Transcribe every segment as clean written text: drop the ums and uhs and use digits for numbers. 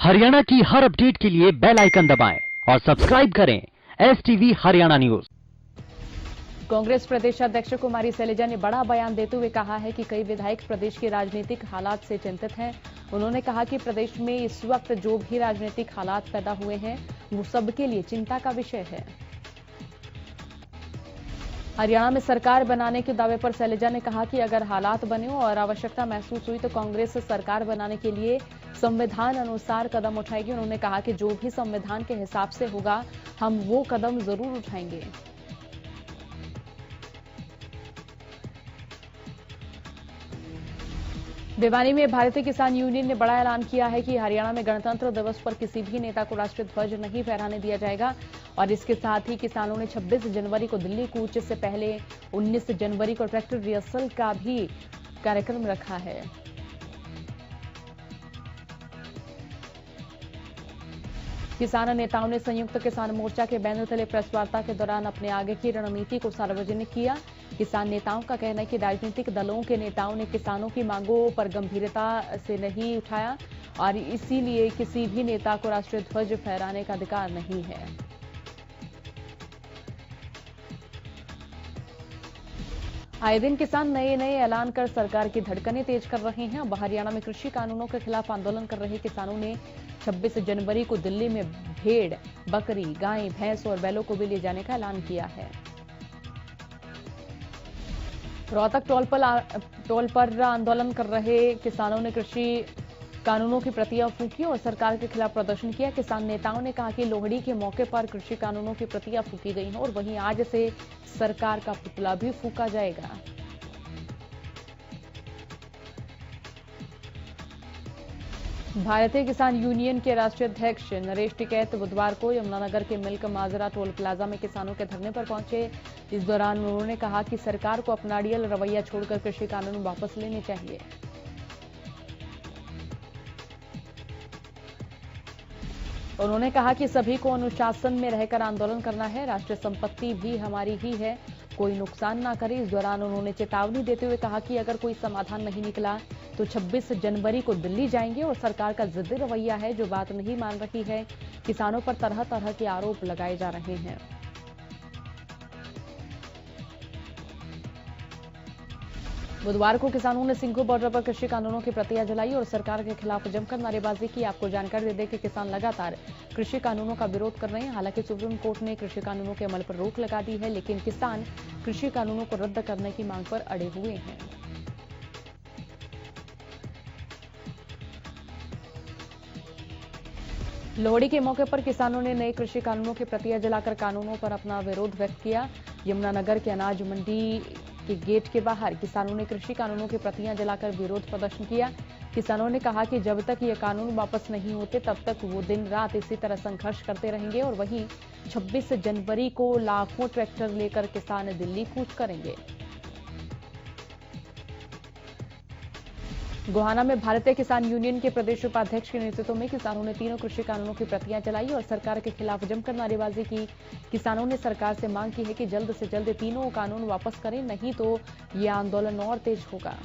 हरियाणा की हर अपडेट के लिए बेल आइकन दबाएं और सब्सक्राइब करें STV हरियाणा न्यूज। कांग्रेस प्रदेशाध्यक्ष कुमारी शैलजा ने बड़ा बयान देते हुए कहा है कि कई विधायक प्रदेश के राजनीतिक हालात से चिंतित हैं। उन्होंने कहा कि प्रदेश में इस वक्त जो भी राजनीतिक हालात पैदा हुए हैं वो सबके लिए चिंता का विषय है। हरियाणा में सरकार बनाने के दावे पर शैलजा ने कहा कि अगर हालात बने और आवश्यकता महसूस हुई तो कांग्रेस सरकार बनाने के लिए संविधान अनुसार कदम उठाएगी। उन्होंने कहा कि जो भी संविधान के हिसाब से होगा हम वो कदम जरूर उठाएंगे। भिवानी में भारतीय किसान यूनियन ने बड़ा ऐलान किया है कि हरियाणा में गणतंत्र दिवस पर किसी भी नेता को राष्ट्रीय ध्वज नहीं फहराने दिया जाएगा और इसके साथ ही किसानों ने 26 जनवरी को दिल्ली कूच से पहले 19 जनवरी को ट्रैक्टर रिहर्सल का भी कार्यक्रम रखा है। किसान नेताओं ने संयुक्त किसान मोर्चा के बैनर तले प्रेस वार्ता के दौरान अपने आगे की रणनीति को सार्वजनिक किया। किसान नेताओं का कहना है कि राजनीतिक दलों के नेताओं ने किसानों की मांगों पर गंभीरता से नहीं उठाया और इसीलिए किसी भी नेता को राष्ट्रीय ध्वज फहराने का अधिकार नहीं है। आए दिन किसान नए ऐलान कर सरकार की धड़कनें तेज कर रहे हैं। अब हरियाणा में कृषि कानूनों के खिलाफ आंदोलन कर रहे किसानों ने 26 जनवरी को दिल्ली में भेड़, बकरी, गाय, भैंस और बैलों को भी ले जाने का ऐलान किया है। रोहतक टोल पर आंदोलन कर रहे किसानों ने कृषि कानूनों की प्रतियां फूंकी और सरकार के खिलाफ प्रदर्शन किया। किसान नेताओं ने कहा कि लोहड़ी के मौके पर कृषि कानूनों की प्रतियां फूंकी गई हैं और वहीं आज से सरकार का पुतला भी फूंका जाएगा। भारतीय किसान यूनियन के राष्ट्रीय अध्यक्ष नरेश टिकैत बुधवार को यमुनानगर के मिल्क माजरा टोल प्लाजा में किसानों के धरने पर पहुंचे। इस दौरान उन्होंने कहा कि सरकार को अपना अड़ियल रवैया छोड़कर कृषि कानून वापस लेने चाहिए। उन्होंने कहा कि सभी को अनुशासन में रहकर आंदोलन करना है। राष्ट्रीय संपत्ति भी हमारी ही है, कोई नुकसान ना करे। इस दौरान उन्होंने चेतावनी देते हुए कहा कि अगर कोई समाधान नहीं निकला तो 26 जनवरी को दिल्ली जाएंगे और सरकार का जिद्दी रवैया है जो बात नहीं मान रही है। किसानों पर तरह तरह के आरोप लगाए जा रहे हैं। बुधवार को किसानों ने सिंघू बॉर्डर पर कृषि कानूनों की प्रतियां जलाई और सरकार के खिलाफ जमकर नारेबाजी की। आपको जानकारी दे दें कि किसान लगातार कृषि कानूनों का विरोध कर रहे हैं। हालांकि सुप्रीम कोर्ट ने कृषि कानूनों के अमल पर रोक लगा दी है, लेकिन किसान कृषि कानूनों को रद्द करने की मांग पर अड़े हुए हैं। लोहड़ी के मौके पर किसानों ने नए कृषि कानूनों की प्रतियां जलाकर कानूनों पर अपना विरोध व्यक्त किया। यमुनानगर के अनाज मंडी के गेट के बाहर किसानों ने कृषि कानूनों की प्रतियां जलाकर विरोध प्रदर्शन किया। किसानों ने कहा कि जब तक ये कानून वापस नहीं होते तब तक वो दिन रात इसी तरह संघर्ष करते रहेंगे और वहीं 26 जनवरी को लाखों ट्रैक्टर लेकर किसान दिल्ली कूच करेंगे। गोहाना में भारतीय किसान यूनियन के प्रदेश उपाध्यक्ष के नेतृत्व में किसानों ने तीनों कृषि कानूनों की प्रतियां चलाई और सरकार के खिलाफ जमकर नारेबाजी की। किसानों ने सरकार से मांग की है कि जल्द से जल्द तीनों कानून वापस करें, नहीं तो ये आंदोलन और तेज होगा।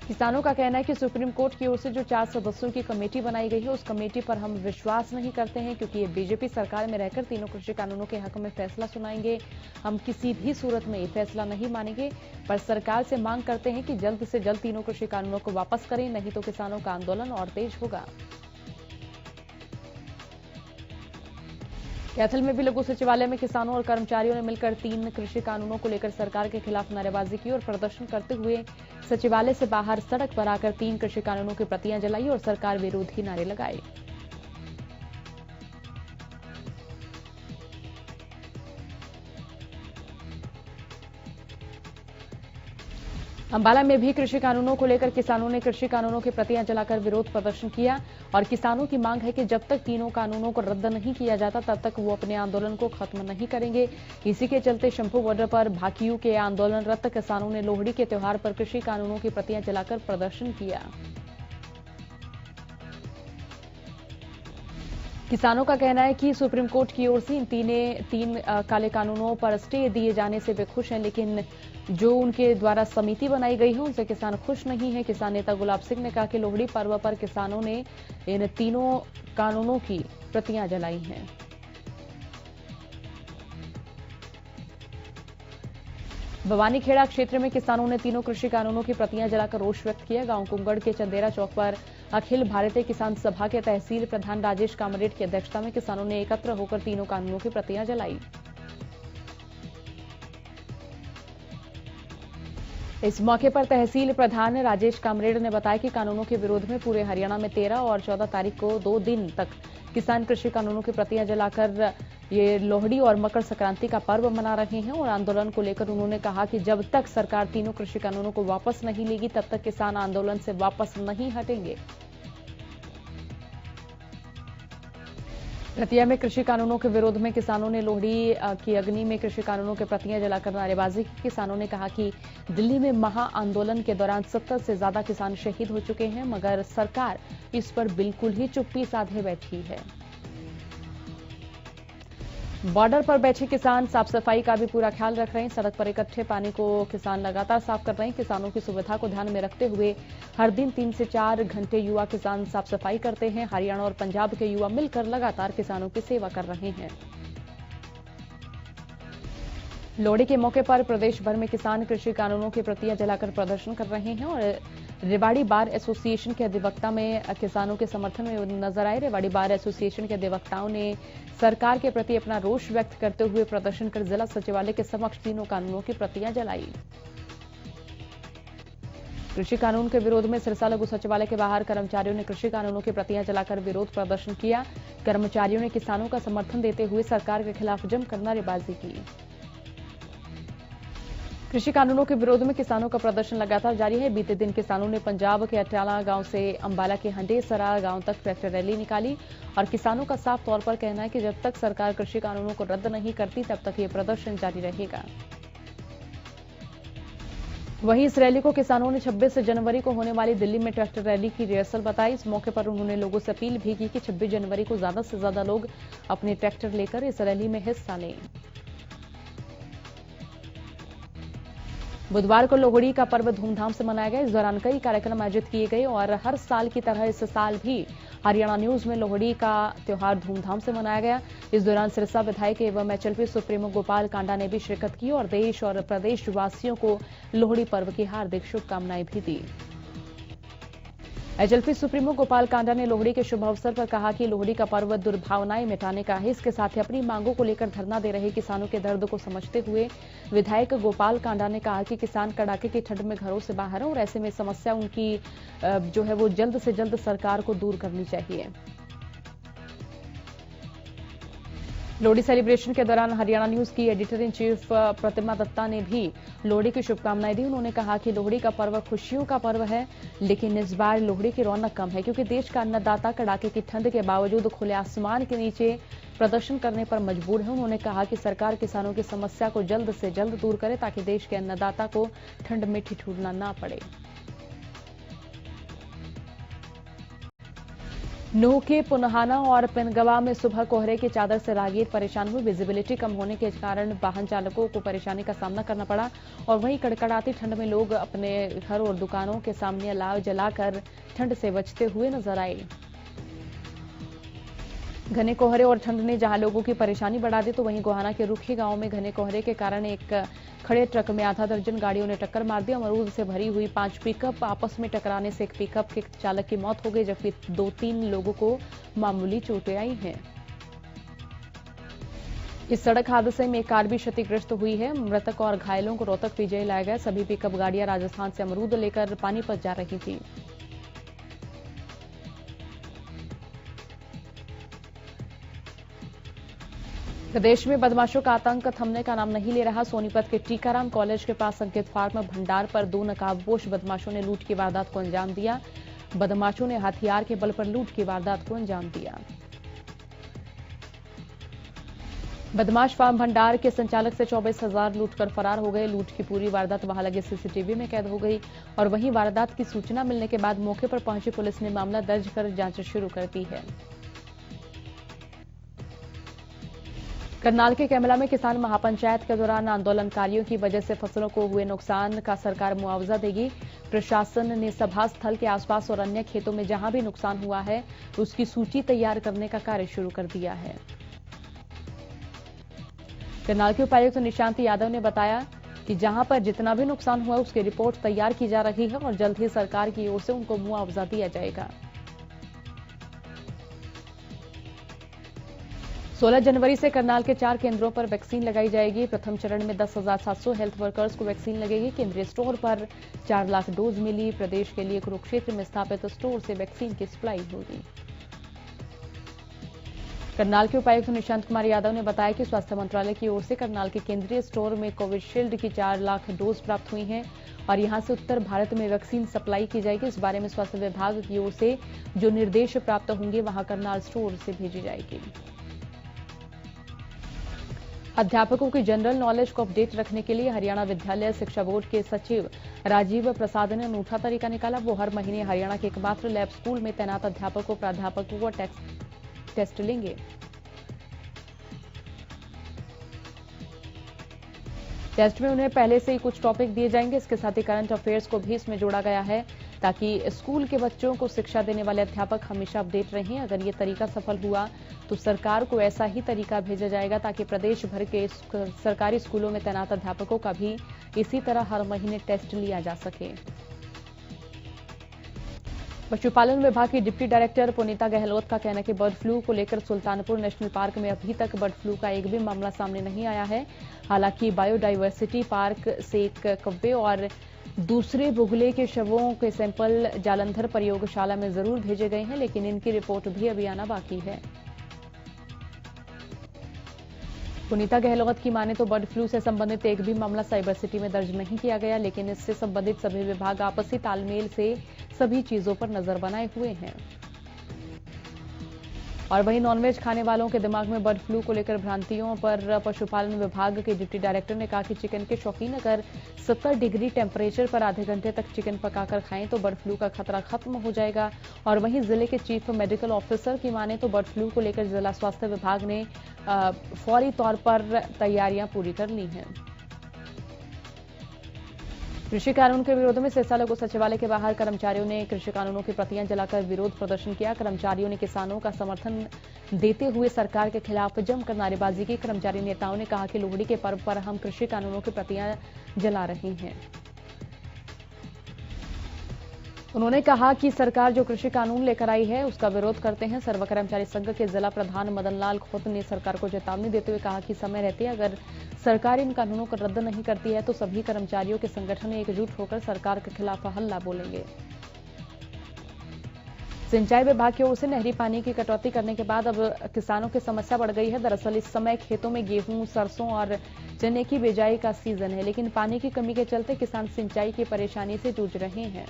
किसानों का कहना है कि सुप्रीम कोर्ट की ओर से जो 4 सदस्यों की कमेटी बनाई गई है उस कमेटी पर हम विश्वास नहीं करते हैं, क्योंकि ये बीजेपी सरकार में रहकर तीनों कृषि कानूनों के हक में फैसला सुनाएंगे। हम किसी भी सूरत में ये फैसला नहीं मानेंगे, पर सरकार से मांग करते हैं कि जल्द से जल्द तीनों कृषि कानूनों को वापस करें, नहीं तो किसानों का आंदोलन और तेज होगा। कैथल में भी लघु सचिवालय में किसानों और कर्मचारियों ने मिलकर 3 कृषि कानूनों को लेकर सरकार के खिलाफ नारेबाजी की और प्रदर्शन करते हुए सचिवालय से बाहर सड़क पर आकर 3 कृषि कानूनों की प्रतियां जलाई और सरकार विरोधी नारे लगाए। अंबाला में भी कृषि कानूनों को लेकर किसानों ने कृषि कानूनों की प्रतियां जलाकर विरोध प्रदर्शन किया और किसानों की मांग है कि जब तक तीनों कानूनों को रद्द नहीं किया जाता तब तक वो अपने आंदोलन को खत्म नहीं करेंगे। इसी के चलते शंभू बॉर्डर पर भाकियू के आंदोलनरत किसानों ने लोहड़ी के त्योहार पर कृषि कानूनों की प्रतियां जलाकर प्रदर्शन किया। किसानों का कहना है कि सुप्रीम कोर्ट की ओर से इन तीन काले कानूनों पर स्टे दिए जाने से वे खुश हैं, लेकिन जो उनके द्वारा समिति बनाई गई है उनसे किसान खुश नहीं है। किसान नेता गुलाब सिंह ने कहा कि लोहड़ी पर्व पर किसानों ने इन तीनों कानूनों की प्रतियां जलाई हैं। भवानीखेड़ा क्षेत्र में किसानों ने तीनों कृषि कानूनों की प्रतियां जलाकर रोष व्यक्त किया। गांव कुंगड़ के चंदेरा चौक पर अखिल भारतीय किसान सभा के तहसील प्रधान राजेश कामरेड की अध्यक्षता में किसानों ने एकत्र होकर तीनों कानूनों की प्रतियां जलाई। इस मौके पर तहसील प्रधान राजेश कामरेड ने बताया कि कानूनों के विरोध में पूरे हरियाणा में 13 और 14 तारीख को 2 दिन तक किसान कृषि कानूनों की प्रतियां जलाकर ये लोहड़ी और मकर संक्रांति का पर्व मना रहे हैं। और आंदोलन को लेकर उन्होंने कहा कि जब तक सरकार तीनों कृषि कानूनों को वापस नहीं लेगी तब तक किसान आंदोलन से वापस नहीं हटेंगे। रतिया में कृषि कानूनों के विरोध में किसानों ने लोहड़ी की अग्नि में कृषि कानूनों की प्रतियां जलाकर नारेबाजी की। किसानों ने कहा कि दिल्ली में महा आंदोलन के दौरान 70 से ज्यादा किसान शहीद हो चुके हैं, मगर सरकार इस पर बिल्कुल ही चुप्पी साधे बैठी है। बॉर्डर पर बैठे किसान साफ सफाई का भी पूरा ख्याल रख रहे हैं। सड़क पर इकट्ठे पानी को किसान लगातार साफ कर रहे हैं। किसानों की सुविधा को ध्यान में रखते हुए हर दिन 3 से 4 घंटे युवा किसान साफ सफाई करते हैं। हरियाणा और पंजाब के युवा मिलकर लगातार किसानों की सेवा कर रहे हैं। लोहड़ी के मौके पर प्रदेश भर में किसान कृषि कानूनों की प्रतियां जलाकर प्रदर्शन कर रहे हैं और रेवाड़ी बार एसोसिएशन के अधिवक्ता में किसानों के समर्थन में नजर आए। रेवाड़ी बार एसोसिएशन के अधिवक्ताओं ने सरकार के प्रति अपना रोष व्यक्त करते हुए प्रदर्शन कर जिला सचिवालय के समक्ष तीनों कानूनों की प्रतियां जलाई। कृषि कानून के विरोध में सिरसा लघु सचिवालय के बाहर कर्मचारियों ने कृषि कानूनों की प्रतियां जलाकर विरोध प्रदर्शन किया। कर्मचारियों ने किसानों का समर्थन देते हुए सरकार के खिलाफ जमकर नारेबाजी की। कृषि कानूनों के विरोध में किसानों का प्रदर्शन लगातार जारी है। बीते दिन किसानों ने पंजाब के अटाला गांव से अंबाला के हंडेसरा गांव तक ट्रैक्टर रैली निकाली और किसानों का साफ तौर पर कहना है कि जब तक सरकार कृषि कानूनों को रद्द नहीं करती तब तक ये प्रदर्शन जारी रहेगा। वहीं इस रैली को किसानों ने 26 जनवरी को होने वाली दिल्ली में ट्रैक्टर रैली की रिहर्सल बताई। इस मौके पर उन्होंने लोगों से अपील भी की कि 26 जनवरी को ज्यादा से ज्यादा लोग अपने ट्रैक्टर लेकर इस रैली में हिस्सा लें। बुधवार को लोहड़ी का पर्व धूमधाम से मनाया गया। इस दौरान कई कार्यक्रम आयोजित किए गए और हर साल की तरह इस साल भी हरियाणा न्यूज में लोहड़ी का त्योहार धूमधाम से मनाया गया। इस दौरान सिरसा विधायक एवं एचएलपी सुप्रीमो गोपाल कांडा ने भी शिरकत की और देश और प्रदेश वासियों को लोहड़ी पर्व की हार्दिक शुभकामनाएं भी दी। एचएलपी सुप्रीमो गोपाल कांडा ने लोहड़ी के शुभ अवसर पर कहा कि लोहड़ी का पर्व दुर्भावनाएं मिटाने का है। इसके साथ ही अपनी मांगों को लेकर धरना दे रहे किसानों के दर्द को समझते हुए विधायक गोपाल कांडा ने कहा कि किसान कड़ाके की ठंड में घरों से बाहर हैं और ऐसे में समस्या उनकी जो है वो जल्द से जल्द सरकार को दूर करनी चाहिए। लोहड़ी सेलिब्रेशन के दौरान हरियाणा न्यूज की एडिटर इन चीफ प्रतिमा दत्ता ने भी लोहड़ी की शुभकामनाएं दी। उन्होंने कहा कि लोहड़ी का पर्व खुशियों का पर्व है, लेकिन इस बार लोहड़ी की रौनक कम है क्योंकि देश का अन्नदाता कड़ाके की ठंड के बावजूद खुले आसमान के नीचे प्रदर्शन करने पर मजबूर है। उन्होंने कहा कि सरकार किसानों की समस्या को जल्द से जल्द दूर करे ताकि देश के अन्नदाता को ठंड में ठिठुरना ना पड़े। नूह के पुनहाना और पिनगवा में सुबह कोहरे की चादर से राहगीर परेशान हुए। विजिबिलिटी कम होने के कारण वाहन चालकों को परेशानी का सामना करना पड़ा और वहीं कड़कड़ाती ठंड में लोग अपने घर और दुकानों के सामने अलाव जलाकर ठंड से बचते हुए नजर आए। घने कोहरे और ठंड ने जहां लोगों की परेशानी बढ़ा दी तो वहीं गोहाना के रुखी गांव में घने कोहरे के कारण एक खड़े ट्रक में आधा दर्जन गाड़ियों ने टक्कर मार दी। अमरूद से भरी हुई 5 पिकअप आपस में टकराने से एक पिकअप के चालक की मौत हो गई जबकि 2-3 लोगों को मामूली चोटें आई हैं। इस सड़क हादसे में एक कार भी क्षतिग्रस्त हुई है। मृतक और घायलों को रोहतक पीजीआई लाया गया। सभी पिकअप गाड़ियां राजस्थान से अमरूद लेकर पानीपत जा रही थी। प्रदेश में बदमाशों का आतंक थमने का नाम नहीं ले रहा। सोनीपत के टीकाराम कॉलेज के पास अंकित फार्म भंडार पर 2 नकाबपोश बदमाशों ने लूट की वारदात को अंजाम दिया। बदमाशों ने हथियार के बल पर लूट की वारदात को अंजाम दिया। बदमाश फार्म भंडार के संचालक से 24,000 लूटकर फरार हो गए। लूट की पूरी वारदात वहां लगे सीसीटीवी में कैद हो गई और वहीं वारदात की सूचना मिलने के बाद मौके पर पहुंची पुलिस ने मामला दर्ज कर जांच शुरू कर दी है। करनाल के कैमला में किसान महापंचायत के दौरान आंदोलनकारियों की वजह से फसलों को हुए नुकसान का सरकार मुआवजा देगी। प्रशासन ने सभा स्थल के आसपास और अन्य खेतों में जहां भी नुकसान हुआ है उसकी सूची तैयार करने का कार्य शुरू कर दिया है। करनाल के उपायुक्त निशांत यादव ने बताया कि जहां पर जितना भी नुकसान हुआ उसकी रिपोर्ट तैयार की जा रही है और जल्द ही सरकार की ओर से उनको मुआवजा दिया जाएगा। 16 जनवरी से करनाल के 4 केंद्रों पर वैक्सीन लगाई जाएगी। प्रथम चरण में 10,700 हेल्थ वर्कर्स को वैक्सीन लगेगी। केंद्रीय स्टोर पर 4 लाख डोज मिली। प्रदेश के लिए कुरुक्षेत्र में स्थापित स्टोर से वैक्सीन की सप्लाई होगी। करनाल के उपायुक्त निशांत कुमार यादव ने बताया कि स्वास्थ्य मंत्रालय की ओर से करनाल के केंद्रीय स्टोर में कोविशील्ड की 4 लाख डोज प्राप्त हुई हैं और यहां से उत्तर भारत में वैक्सीन सप्लाई की जाएगी। इस बारे में स्वास्थ्य विभाग की ओर से जो निर्देश प्राप्त होंगे वहां करनाल स्टोर से भेजी जाएगी। अध्यापकों की जनरल नॉलेज को अपडेट रखने के लिए हरियाणा विद्यालय शिक्षा बोर्ड के सचिव राजीव प्रसाद ने अनूठा तरीका निकाला। वो हर महीने हरियाणा के एकमात्र लैब स्कूल में तैनात अध्यापकों प्राध्यापकों को टेस्ट लेंगे। टेस्ट में उन्हें पहले से ही कुछ टॉपिक दिए जाएंगे। इसके साथ ही करंट अफेयर्स को भी इसमें जोड़ा गया है ताकि स्कूल के बच्चों को शिक्षा देने वाले अध्यापक हमेशा अपडेट रहें। अगर ये तरीका सफल हुआ तो सरकार को ऐसा ही तरीका भेजा जाएगा ताकि प्रदेश भर के सरकारी स्कूलों में तैनात अध्यापकों का भी इसी तरह हर महीने टेस्ट लिया जा सके। पशुपालन विभाग की डिप्टी डायरेक्टर पुनीता गहलोत का कहना है कि बर्ड फ्लू को लेकर सुल्तानपुर नेशनल पार्क में अभी तक बर्ड फ्लू का एक भी मामला सामने नहीं आया है। हालांकि बायोडायवर्सिटी पार्क से एक कौवे और दूसरे बुगले के शवों के सैंपल जालंधर प्रयोगशाला में जरूर भेजे गए हैं, लेकिन इनकी रिपोर्ट भी अभी आना बाकी है। पुनीता गहलोत की माने तो बर्ड फ्लू से संबंधित एक भी मामला साइबर सिटी में दर्ज नहीं किया गया, लेकिन इससे संबंधित सभी विभाग आपसी तालमेल से सभी चीजों पर नजर बनाए हुए हैं। और वहीं नॉनवेज खाने वालों के दिमाग में बर्ड फ्लू को लेकर भ्रांतियों पर पशुपालन विभाग के डिप्टी डायरेक्टर ने कहा कि चिकन के शौकीन अगर 70 डिग्री टेम्परेचर पर आधे घंटे तक चिकन पकाकर खाएं तो बर्ड फ्लू का खतरा खत्म हो जाएगा। और वहीं जिले के चीफ मेडिकल ऑफिसर की माने तो बर्ड फ्लू को लेकर जिला स्वास्थ्य विभाग ने फौरी तौर पर तैयारियां पूरी कर ली हैं। कृषि कानून के विरोध में सिरसा लघु सचिवालय के बाहर कर्मचारियों ने कृषि कानूनों की प्रतियां जलाकर विरोध प्रदर्शन किया। कर्मचारियों ने किसानों का समर्थन देते हुए सरकार के खिलाफ जमकर नारेबाजी की। कर्मचारी नेताओं ने कहा कि लोहड़ी के पर्व पर हम कृषि कानूनों की प्रतियां जला रहे हैं। उन्होंने कहा कि सरकार जो कृषि कानून लेकर आई है उसका विरोध करते हैं। सर्व कर्मचारी संघ के जिला प्रधान मदन लाल खोत ने सरकार को चेतावनी देते हुए कहा कि समय रहते अगर सरकार इन कानूनों को रद्द नहीं करती है तो सभी कर्मचारियों के संगठन एकजुट होकर सरकार के खिलाफ हल्ला बोलेंगे। सिंचाई विभाग की ओर से नहरी पानी की कटौती करने के बाद अब किसानों की समस्या बढ़ गई है। दरअसल इस समय खेतों में गेहूं, सरसों और चने की बिजाई का सीजन है, लेकिन पानी की कमी के चलते किसान सिंचाई की परेशानी से जूझ रहे हैं।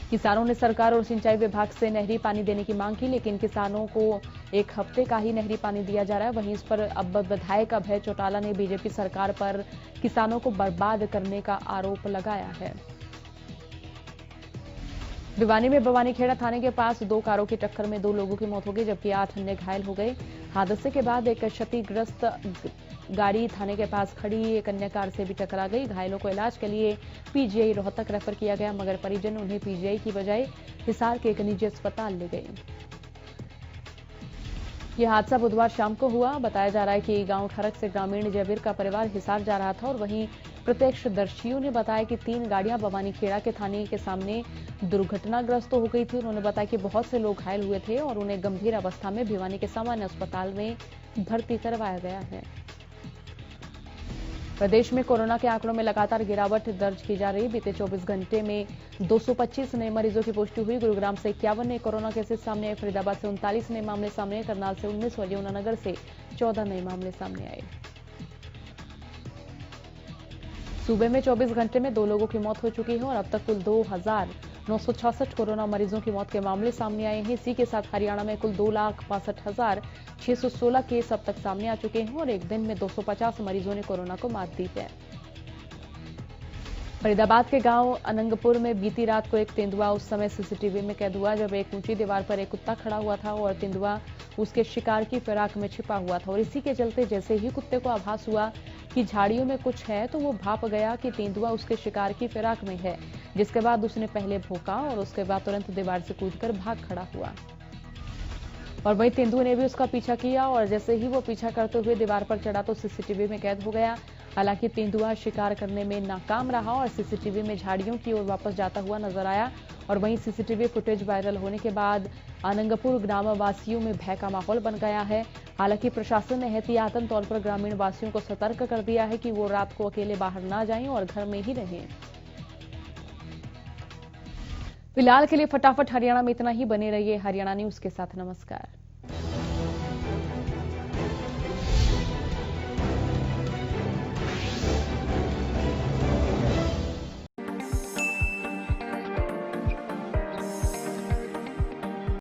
किसानों ने सरकार और सिंचाई विभाग से नहरी पानी देने की मांग की, लेकिन किसानों को एक हफ्ते का ही नहरी पानी दिया जा रहा है। वहीं इस पर अब विधायक अभय चौटाला ने बीजेपी सरकार पर किसानों को बर्बाद करने का आरोप लगाया है। भिवानी में भवानीखेड़ा थाने के पास 2 कारों की टक्कर में 2 लोगों की मौत हो गई, जबकि 8 अन्य घायल हो गए। हादसे के बाद एक क्षतिग्रस्त गाड़ी थाने के पास खड़ी एक अन्य कार से भी टकरा गई। घायलों को इलाज के लिए पीजीआई रोहतक रेफर किया गया, मगर परिजन उन्हें पीजीआई की बजाय हिसार के एक निजी अस्पताल ले गए। यह हादसा बुधवार शाम को हुआ। बताया जा रहा है कि गांव खरक से ग्रामीण जयवीर का परिवार हिसार जा रहा था और वहीं प्रत्यक्षदर्शियों ने बताया कि 3 गाड़ियां भवानीखेड़ा के थाने के सामने दुर्घटनाग्रस्त हो गई थी। उन्होंने बताया कि बहुत से लोग घायल हुए थे और उन्हें गंभीर अवस्था में भिवानी के सामान्य अस्पताल में भर्ती करवाया गया है। प्रदेश में कोरोना के आंकड़ों में लगातार गिरावट दर्ज की जा रही। बीते 24 घंटे में 225 नए मरीजों की पुष्टि हुई। गुरुग्राम से 51 नए कोरोना केसेस सामने आए। फरीदाबाद से 39 नए मामले सामने आए। करनाल से 19 और यमुनानगर से 14 नए मामले सामने आए। सूबे में 24 घंटे में 2 लोगों की मौत हो चुकी है और अब तक कुल 2,966 कोरोना मरीजों की मौत के मामले सामने आए हैं। इसी के साथ हरियाणा में कुल 2,62,616 केस अब तक सामने आ चुके हैं और एक दिन में 250 मरीजों ने कोरोना को मात दी है। फरीदाबाद के गांव अनंगपुर में बीती रात को एक तेंदुआ उस समय सीसीटीवी में कैद हुआ जब एक ऊंची दीवार पर एक कुत्ता खड़ा हुआ था और तेंदुआ उसके शिकार की फिराक में छिपा हुआ था और इसी के चलते जैसे ही कुत्ते को आभास हुआ कि झाड़ियों में कुछ है तो वो भाप गया कि तेंदुआ उसके शिकार की फिराक में है, जिसके बाद उसने पहले भौंका और उसके बाद तुरंत दीवार से कूदकर भाग खड़ा हुआ और वहीं तेंदुए ने भी उसका पीछा किया और जैसे ही वो पीछा करते हुए दीवार पर चढ़ा तो सीसीटीवी में कैद हो गया। हालांकि तेंदुआ शिकार करने में नाकाम रहा और सीसीटीवी में झाड़ियों की ओर वापस जाता हुआ नजर आया और वहीं सीसीटीवी फुटेज वायरल होने के बाद अनंगपुर ग्रामवासियों में भय का माहौल बन गया है। हालांकि प्रशासन ने एहतियातन तौर पर ग्रामीण वासियों को सतर्क कर दिया है कि वो रात को अकेले बाहर ना जाएं और घर में ही रहें। फिलहाल के लिए फटाफट हरियाणा में इतना ही। बने रहिए हरियाणा न्यूज के साथ। नमस्कार।